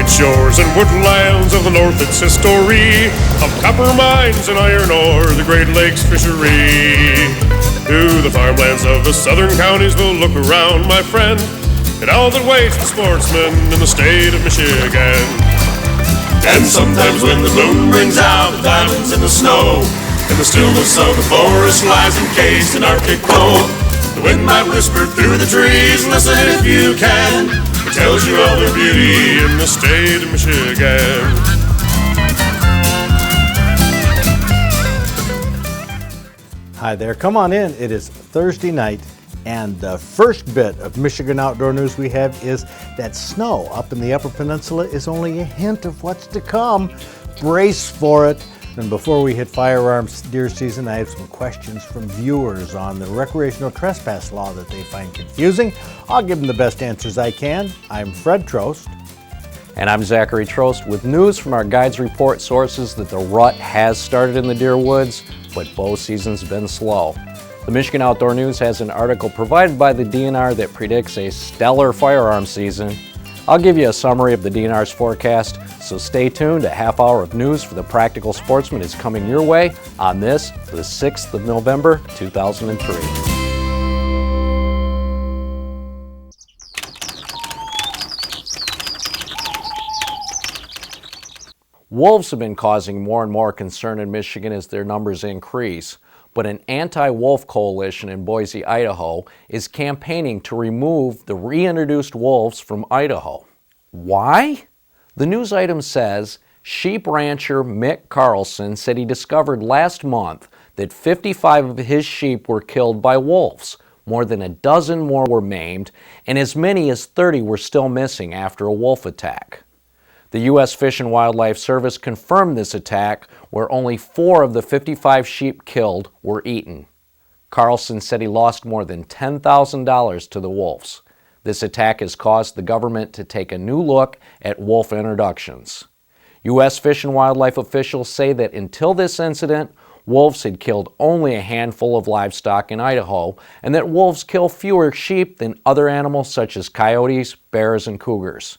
Its shores and woodlands of the north, its history of copper mines and iron ore, the Great Lakes fishery. To the farmlands of the southern counties we'll look around, my friend, and all that waits the sportsman in the state of Michigan. And sometimes when the moon brings out the diamonds in the snow, and the stillness of the forest lies encased in Arctic cold, the wind might whisper through the trees, listen if you can, it tells you all their beauty in the state of Michigan. Hi there, come on in. It is Thursday night, and the first bit of Michigan outdoor news we have is that snow up in the Upper Peninsula is only a hint of what's to come. Brace for it. And before we hit firearms deer season, I have some questions from viewers on the recreational trespass law that they find confusing. I'll give them the best answers I can. I'm Fred Trost. And I'm Zachary Trost with news from our guides report sources that the rut has started in the deer woods, but bow season's been slow. The Michigan Outdoor News has an article provided by the DNR that predicts a stellar firearm season. I'll give you a summary of the DNR's forecast, so stay tuned. A half hour of news for the practical sportsman is coming your way on this, the 6th of November, 2003. Wolves have been causing more and more concern in Michigan as their numbers increase, but an anti-wolf coalition in Boise, Idaho is campaigning to remove the reintroduced wolves from Idaho. Why? The news item says sheep rancher Mick Carlson said he discovered last month that 55 of his sheep were killed by wolves. More than a dozen more were maimed, and as many as 30 were still missing after a wolf attack. The U.S. Fish and Wildlife Service confirmed this attack, where only 4 of the 55 sheep killed were eaten. Carlson said he lost more than $10,000 to the wolves. This attack has caused the government to take a new look at wolf introductions. U.S. Fish and Wildlife officials say that until this incident, wolves had killed only a handful of livestock in Idaho, and that wolves kill fewer sheep than other animals such as coyotes, bears, and cougars.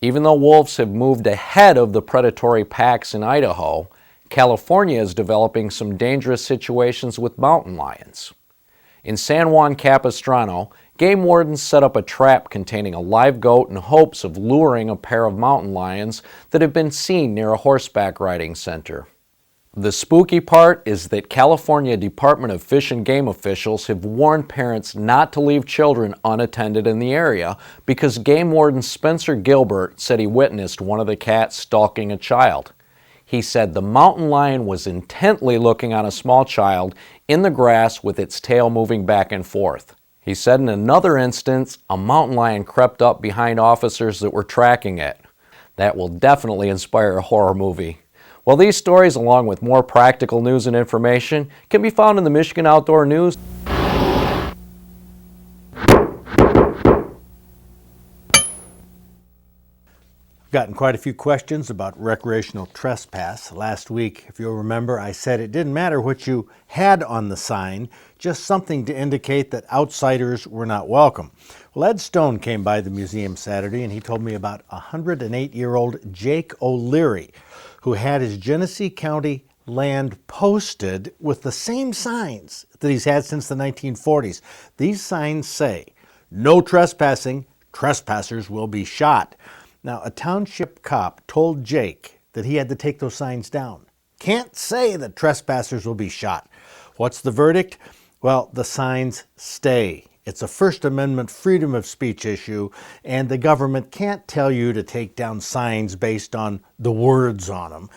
Even though wolves have moved ahead of the predatory packs in Idaho, California is developing some dangerous situations with mountain lions. In San Juan Capistrano, game wardens set up a trap containing a live goat in hopes of luring a pair of mountain lions that have been seen near a horseback riding center. The spooky part is that California Department of Fish and Game officials have warned parents not to leave children unattended in the area because game warden Spencer Gilbert said he witnessed one of the cats stalking a child. He said the mountain lion was intently looking on a small child in the grass with its tail moving back and forth. He said in another instance, a mountain lion crept up behind officers that were tracking it. That will definitely inspire a horror movie. Well, these stories, along with more practical news and information, can be found in the Michigan Outdoor News. I've gotten quite a few questions about recreational trespass. Last week, if you'll remember, I said it didn't matter what you had on the sign, just something to indicate that outsiders were not welcome. Well, Ed Stone came by the museum Saturday, and he told me about 108-year-old Jake O'Leary, who had his Genesee County land posted with the same signs that he's had since the 1940s. These signs say, "No trespassing, trespassers will be shot." Now, a township cop told Jake that he had to take those signs down. Can't say that trespassers will be shot. What's the verdict? Well, the signs stay. It's a First Amendment freedom of speech issue, and the government can't tell you to take down signs based on the words on them.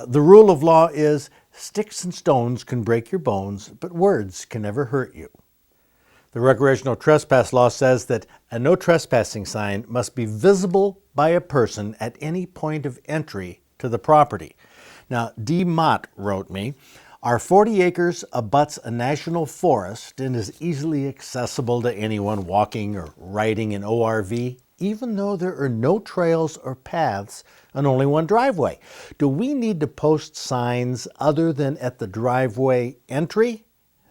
The rule of law is sticks and stones can break your bones, but words can never hurt you. The recreational trespass law says that a no trespassing sign must be visible by a person at any point of entry to the property. Now, D. Mott wrote me, "Our 40 acres abuts a national forest and is easily accessible to anyone walking or riding an ORV, even though there are no trails or paths and only one driveway. Do we need to post signs other than at the driveway entry?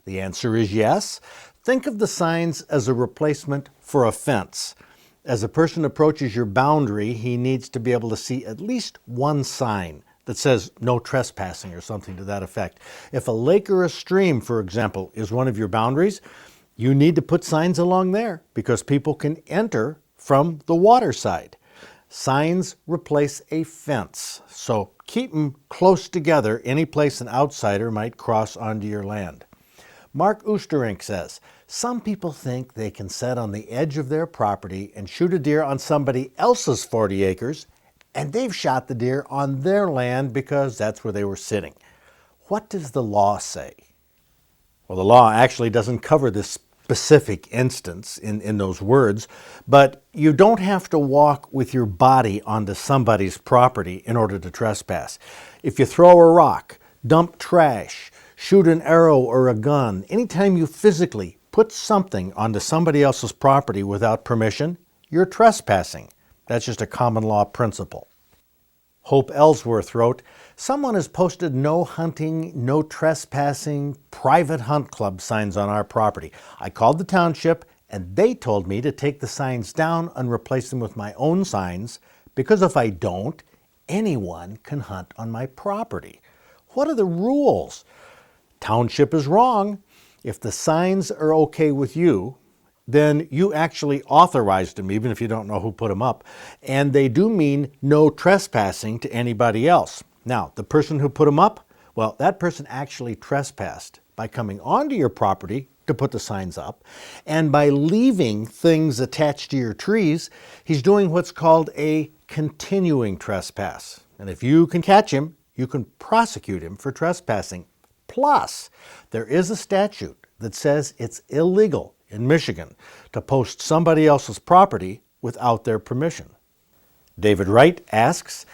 The answer is yes. Think of the signs as a replacement for a fence. As a person approaches your boundary, he needs to be able to see at least one sign that says no trespassing or something to that effect. If a lake or a stream, for example, is one of your boundaries, you need to put signs along there because people can enter from the water side. Signs replace a fence, so keep them close together any place an outsider might cross onto your land. Mark Oosterink says, some people think they can sit on the edge of their property and shoot a deer on somebody else's 40 acres, and they've shot the deer on their land because that's where they were sitting. What does the law say? Well, the law actually doesn't cover this specific instance in those words, but you don't have to walk with your body onto somebody's property in order to trespass. If you throw a rock, dump trash, shoot an arrow or a gun, anytime you physically put something onto somebody else's property without permission, you're trespassing. That's just a common law principle. Hope Ellsworth wrote, someone has posted no hunting, no trespassing, private hunt club signs on our property. I called the township and they told me to take the signs down and replace them with my own signs because if I don't, anyone can hunt on my property. What are the rules? Township is wrong. If the signs are okay with you, then you actually authorized them, even if you don't know who put them up. And they do mean no trespassing to anybody else. Now, the person who put them up, well, that person actually trespassed by coming onto your property to put the signs up. And by leaving things attached to your trees, he's doing what's called a continuing trespass. And if you can catch him, you can prosecute him for trespassing. Plus, there is a statute that says it's illegal in Michigan to post somebody else's property without their permission. David Wright asks,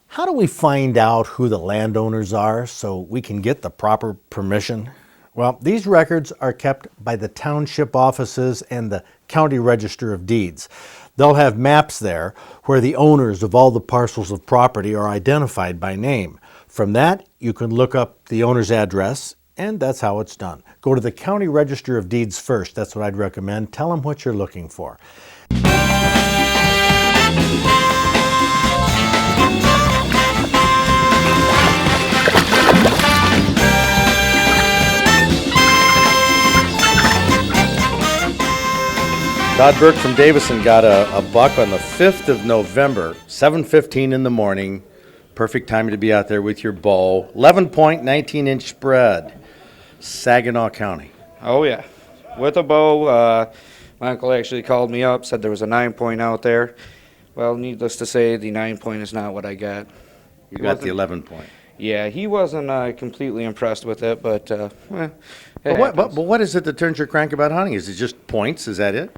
how do we find out who the landowners are so we can get the proper permission? Well, these records are kept by the township offices and the county register of deeds. They'll have maps there where the owners of all the parcels of property are identified by name. From that, you can look up the owner's address, and that's how it's done. Go to the county register of deeds first. That's what I'd recommend. Tell them what you're looking for. Todd Burke from Davison got a buck on the 5th of November, 7:15 in the morning. Perfect time to be out there with your bow. 11-point, 19-inch spread. Saginaw County. Oh, yeah. With a bow. My uncle actually called me up, said there was a 9-point out there. Well, needless to say, the 9-point is not what I got. You got the 11-point. Yeah, he wasn't completely impressed with it, but But what is it that turns your crank about hunting? Is it just points? Is that it?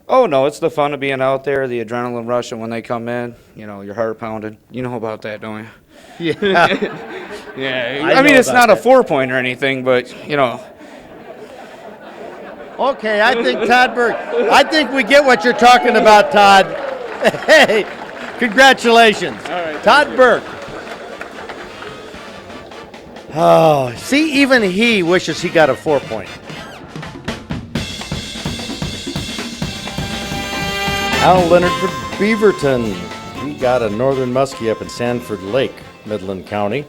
Oh, no, it's the fun of being out there, the adrenaline rushing when they come in. You know, your heart pounding. You know about that, don't you? Yeah. Yeah, I mean, it's not a 4-point or anything, but, you know. Okay, I think Todd Burke, I think we get what you're talking about, Todd. Hey, congratulations. All right, Todd Burke. Oh, see, even he wishes he got a 4-point. Al Leonard for Beaverton. He got a northern muskie up in Sanford Lake, Midland County.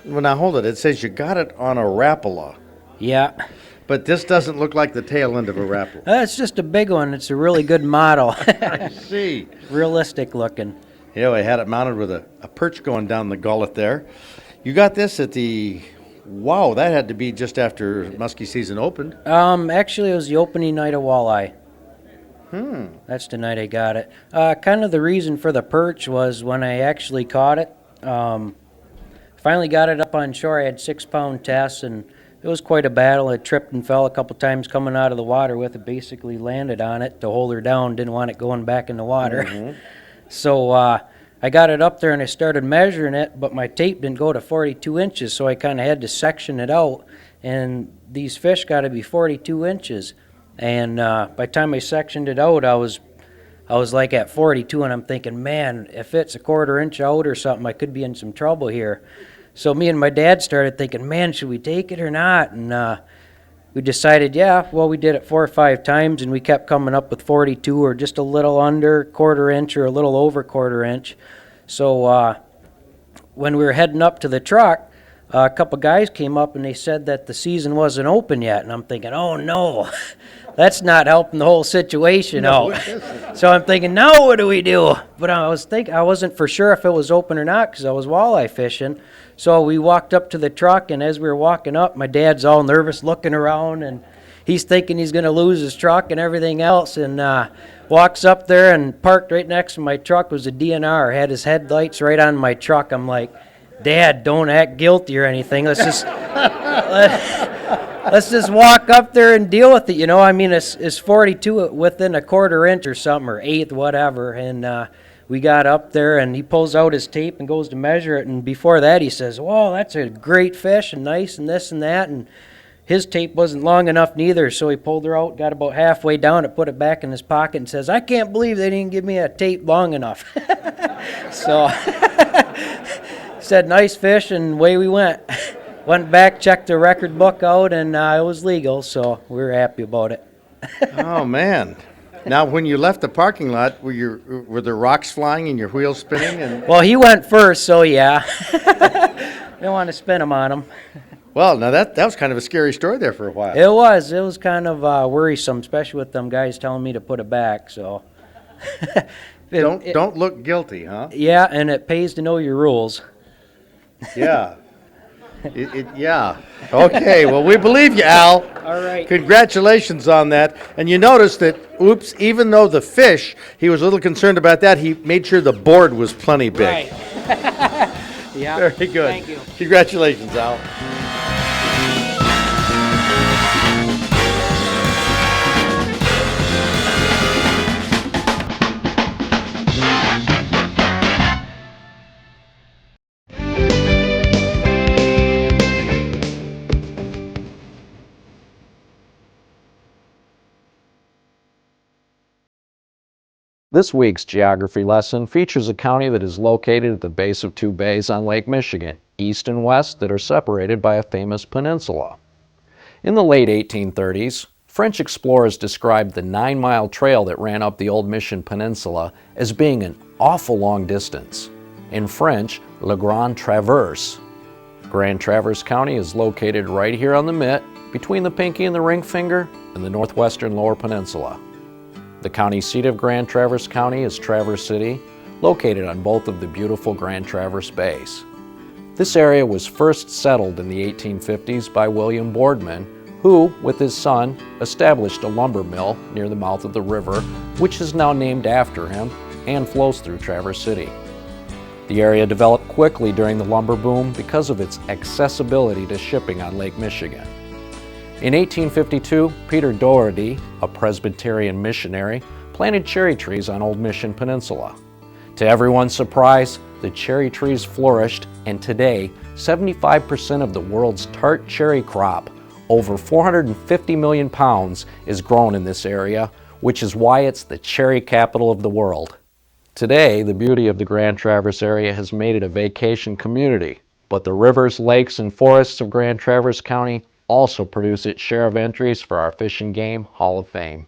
Well, now hold it. It says you got it on a Rapala. Yeah. But this doesn't look like the tail end of a Rapala. It's just a big one. It's a really good model. I see. Realistic looking. Yeah, I had it mounted with a perch going down the gullet there. You got this at the... Wow, that had to be just after muskie season opened. Actually, it was the opening night of walleye. That's the night I got it. Kind of the reason for the perch was when I actually caught it. Finally got it up on shore. I had 6-pound tests, and it was quite a battle. I tripped and fell a couple times coming out of the water with it. Basically landed on it to hold her down. Didn't want it going back in the water. Mm-hmm. So I got it up there and I started measuring it, but my tape didn't go to 42 inches, so I kind of had to section it out. And these fish got to be 42 inches. And by the time I sectioned it out, I was like at 42, and I'm thinking, man, if it's a 1/4 inch out or something, I could be in some trouble here. So me and my dad started thinking, man, should we take it or not? And we decided, yeah, well, we did it 4 or 5 times, and we kept coming up with 42 or just a little under quarter inch or a little over quarter inch. So when we were heading up to the truck, a couple guys came up and they said that the season wasn't open yet, and I'm thinking, oh no, that's not helping the whole situation out. So I'm thinking, now what do we do? But I wasn't for sure if it was open or not because I was walleye fishing. So we walked up to the truck, and as we were walking up, my dad's all nervous looking around, and he's thinking he's going to lose his truck and everything else, and walks up there and parked right next to my truck was a DNR, had his headlights right on my truck. I'm like, Dad, don't act guilty or anything. Let's just let's just walk up there and deal with it. I mean, it's 42 within a quarter inch or something, or eighth, whatever. And we got up there, and he pulls out his tape and goes to measure it. And before that, he says, "Whoa, that's a great fish and nice and this and that." And his tape wasn't long enough neither, so he pulled her out, got about halfway down, and put it back in his pocket, and says, "I can't believe they didn't give me a tape long enough." So said, "Nice fish," and away we went. Went back, checked the record book out, and it was legal, so we were happy about it. Oh, man. Now, when you left the parking lot, were there rocks flying and your wheels spinning? And Well, he went first, so yeah. Didn't want to spin him on him. well, now that was kind of a scary story there for a while. It was kind of worrisome, especially with them guys telling me to put it back, so. Don't look guilty, huh? Yeah, and it pays to know your rules. Yeah. Yeah. Okay, well, we believe you, Al. All right. Congratulations on that. And you notice that, even though the fish, he was a little concerned about that, he made sure the board was plenty big. Right. Yeah. Very good. Thank you. Congratulations, Al. This week's geography lesson features a county that is located at the base of 2 bays on Lake Michigan, east and west, that are separated by a famous peninsula. In the late 1830s, French explorers described the 9-mile trail that ran up the Old Mission Peninsula as being an awful long distance. In French, Le Grand Traverse. Grand Traverse County is located right here on the mitt, between the pinky and the ring finger, in the northwestern Lower Peninsula. The county seat of Grand Traverse County is Traverse City, located on both of the beautiful Grand Traverse Bays. This area was first settled in the 1850s by William Boardman, who, with his son, established a lumber mill near the mouth of the river, which is now named after him and flows through Traverse City. The area developed quickly during the lumber boom because of its accessibility to shipping on Lake Michigan. In 1852, Peter Doherty, a Presbyterian missionary, planted cherry trees on Old Mission Peninsula. To everyone's surprise, the cherry trees flourished, and today, 75% of the world's tart cherry crop, over 450 million pounds, is grown in this area, which is why it's the cherry capital of the world. Today, the beauty of the Grand Traverse area has made it a vacation community, but the rivers, lakes, and forests of Grand Traverse County also produce its share of entries for our Fish and Game Hall of Fame.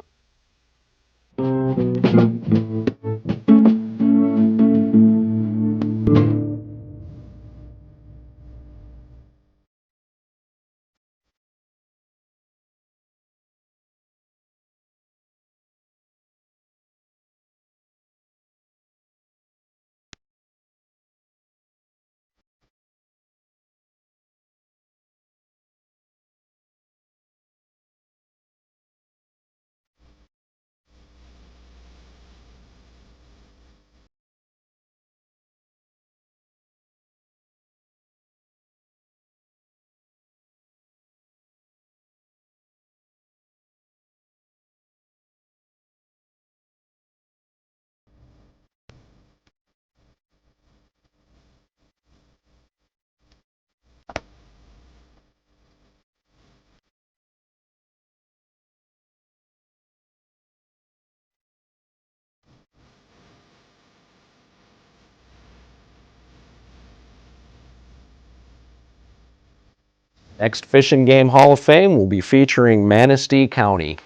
Next Fish and Game Hall of Fame will be featuring Manistee County.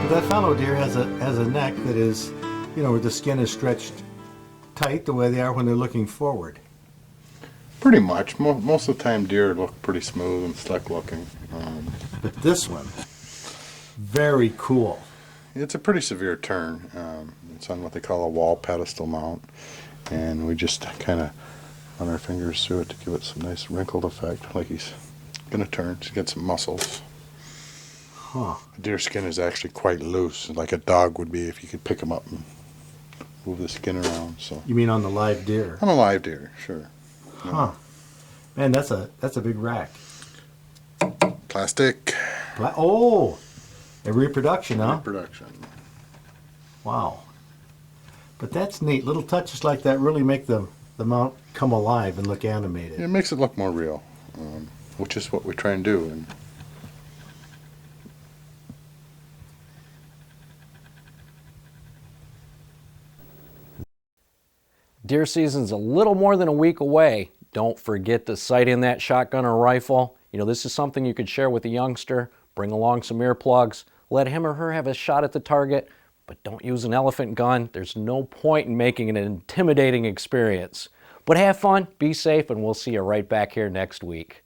That fallow deer has a neck that is, where the skin is stretched tight the way they are when they're looking forward. Pretty much. Most of the time deer look pretty smooth and slick looking. But this one, very cool. It's a pretty severe turn. It's on what they call a wall pedestal mount. And we just kind of run our fingers through it to give it some nice wrinkled effect, like he's going to turn. He's got some muscles. Huh. The deer skin is actually quite loose, like a dog would be if you could pick him up and move the skin around. So You mean on the live deer? on a live deer, sure. Huh. Man, that's a big rack. Plastic Oh, a reproduction, huh? reproduction. Wow. But that's neat. Little touches like that really make the mount come alive and look animated. It makes it look more real, which is what we try and do. And Deer season's a little more than a week away. Don't forget to sight in that shotgun or rifle. This is something you could share with a youngster. Bring along some earplugs. Let him or her have a shot at the target, but don't use an elephant gun. There's no point in making it an intimidating experience. But have fun, be safe, and we'll see you right back here next week.